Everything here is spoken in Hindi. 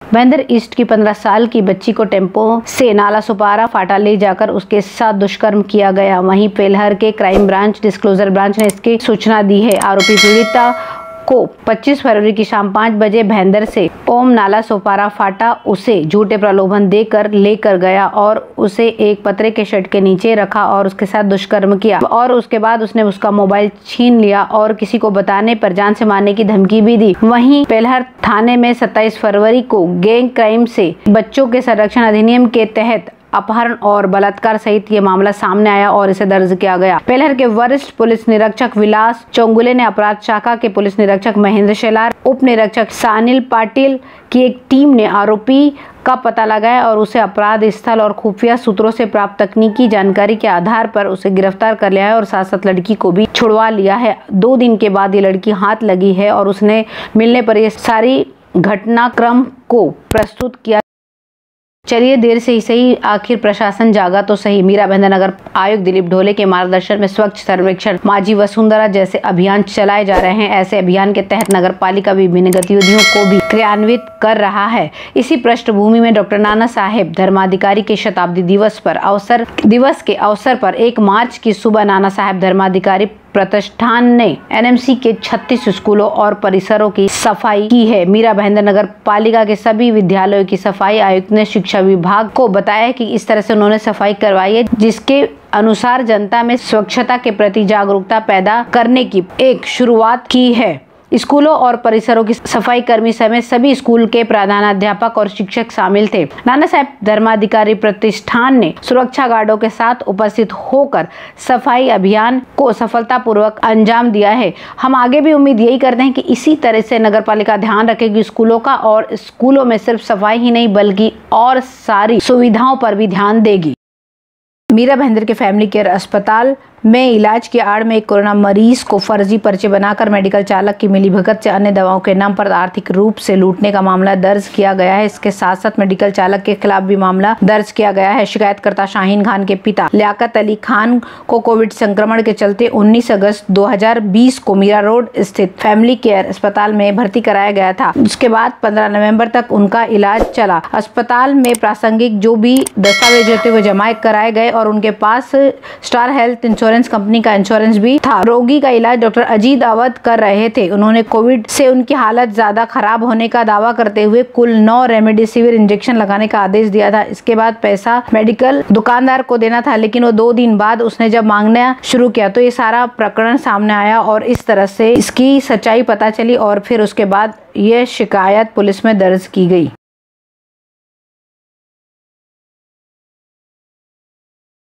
बंदर ईस्ट की 15 साल की बच्ची को टेम्पो से नाला सुपारा फाटा ले जाकर उसके साथ दुष्कर्म किया गया। वहीं पेलहर के क्राइम ब्रांच डिस्क्लोजर ब्रांच ने इसकी सूचना दी है। आरोपी पीड़िता को 25 फरवरी की शाम 5 बजे भैंदर से ओम नाला सोपारा फाटा उसे झूठे प्रलोभन देकर लेकर गया और उसे एक पतरे के शेड के नीचे रखा और उसके साथ दुष्कर्म किया और उसके बाद उसने उसका मोबाइल छीन लिया और किसी को बताने पर जान से मारने की धमकी भी दी। वहीं पेलहर थाने में 27 फरवरी को गैंग क्राइम से बच्चों के संरक्षण अधिनियम के तहत अपहरण और बलात्कार सहित ये मामला सामने आया और इसे दर्ज किया गया। पेलहर के वरिष्ठ पुलिस निरीक्षक विलास चौंगुले ने अपराध शाखा के पुलिस निरीक्षक महेंद्र शेलार, उप निरीक्षक सानिल पाटिल की एक टीम ने आरोपी का पता लगाया और उसे अपराध स्थल और खुफिया सूत्रों से प्राप्त तकनीकी जानकारी के आधार पर उसे गिरफ्तार कर लिया है और साथ साथ लड़की को भी छुड़वा लिया है। 2 दिन के बाद ये लड़की हाथ लगी है और उसने मिलने पर ये सारी घटनाक्रम को प्रस्तुत किया। चलिए देर से ही सही, आखिर प्रशासन जागा तो सही। मीरा भाईंदर नगर आयुक्त दिलीप ढोले के मार्गदर्शन में स्वच्छ सर्वेक्षण, माझी वसुंधरा जैसे अभियान चलाए जा रहे हैं। ऐसे अभियान के तहत नगर पालिका विभिन्न गतिविधियों को भी क्रियान्वित कर रहा है। इसी पृष्ठभूमि में डॉक्टर नाना साहेब धर्माधिकारी के शताब्दी दिवस के अवसर पर 1 मार्च की सुबह नाना साहेब धर्माधिकारी प्रतिष्ठान ने एनएमसी के 36 स्कूलों और परिसरों की सफाई की है। मीरा भाईंदर नगर पालिका के सभी विद्यालयों की सफाई आयुक्त ने शिक्षा विभाग को बताया कि इस तरह से उन्होंने सफाई करवाई है, जिसके अनुसार जनता में स्वच्छता के प्रति जागरूकता पैदा करने की एक शुरुआत की है। स्कूलों और परिसरों की सफाई कर्मी समेत सभी स्कूल के प्रधानाध्यापक और शिक्षक शामिल थे। नाना साहेब धर्माधिकारी प्रतिष्ठान ने सुरक्षा गार्डों के साथ उपस्थित होकर सफाई अभियान को सफलतापूर्वक अंजाम दिया है। हम आगे भी उम्मीद यही करते हैं कि इसी तरह से नगर पालिका ध्यान रखेगी स्कूलों का और स्कूलों में सिर्फ सफाई ही नहीं बल्कि और सारी सुविधाओं पर भी ध्यान देगी। मीरा भाईंदर के फैमिली केयर अस्पताल में इलाज की आड़ में एक कोरोना मरीज को फर्जी पर्चे बनाकर मेडिकल चालक की मिलीभगत से अन्य दवाओं के नाम पर आर्थिक रूप से लूटने का मामला दर्ज किया गया है। इसके साथ साथ मेडिकल चालक के खिलाफ भी मामला दर्ज किया गया है। शिकायतकर्ता शाहीन खान के पिता लियाकत अली खान को कोविड संक्रमण के चलते 19 अगस्त 2020 को मीरा रोड स्थित फैमिली केयर अस्पताल में भर्ती कराया गया था। उसके बाद 15 नवम्बर तक उनका इलाज चला। अस्पताल में प्रासंगिक जो भी दस्तावेज होते हुए जमा कराए गए और उनके पास स्टार हेल्थ इंश्योरेंस कंपनी का इंश्योरेंस भी था। रोगी का इलाज डॉक्टर अजीत अवध कर रहे थे। उन्होंने कोविड से उनकी हालत ज्यादा खराब होने का दावा करते हुए कुल 9 रेमडेसिविर इंजेक्शन लगाने का आदेश दिया था। इसके बाद पैसा मेडिकल दुकानदार को देना था, लेकिन वो 2 दिन बाद उसने जब मांगना शुरू किया तो ये सारा प्रकरण सामने आया और इस तरह से इसकी सच्चाई पता चली और फिर उसके बाद ये शिकायत पुलिस में दर्ज की गई।